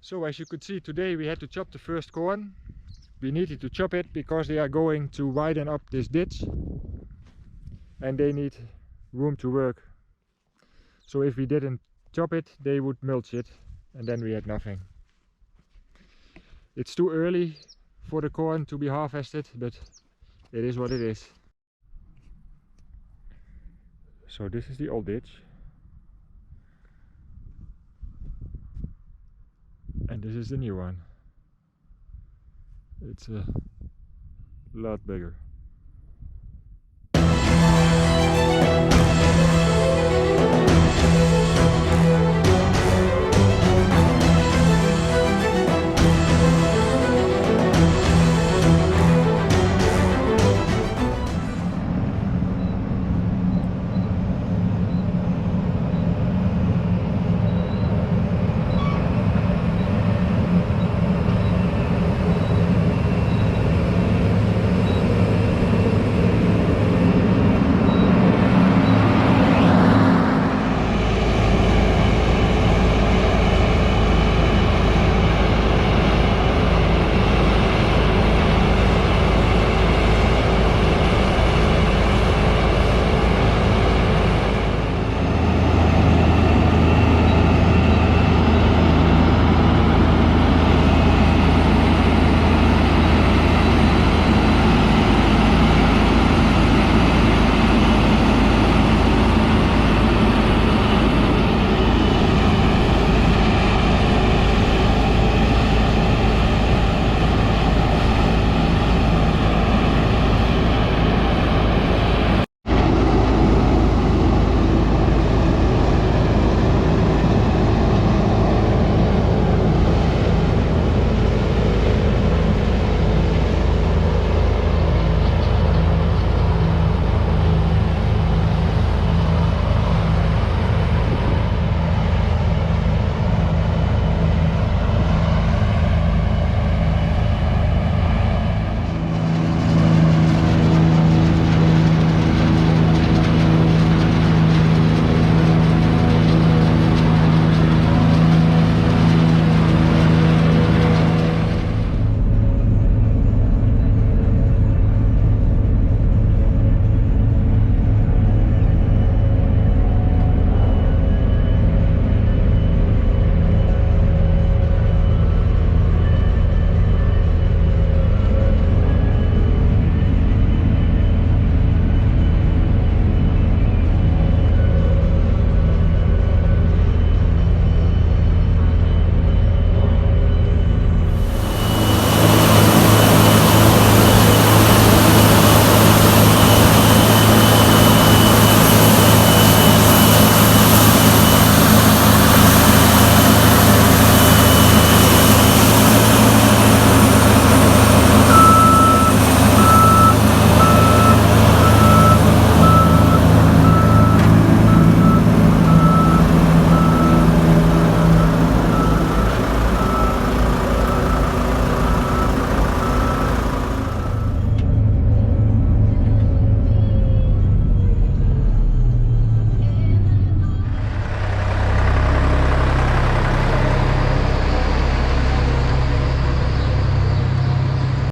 So as you could see, today we had to chop the first corn. We needed to chop it because they are going to widen up this ditch and they need room to work. So if we didn't chop it, they would mulch it and then we had nothing. It's too early for the corn to be harvested, but it is what it is. So this is the old ditch. And this is the new one. It's a lot bigger.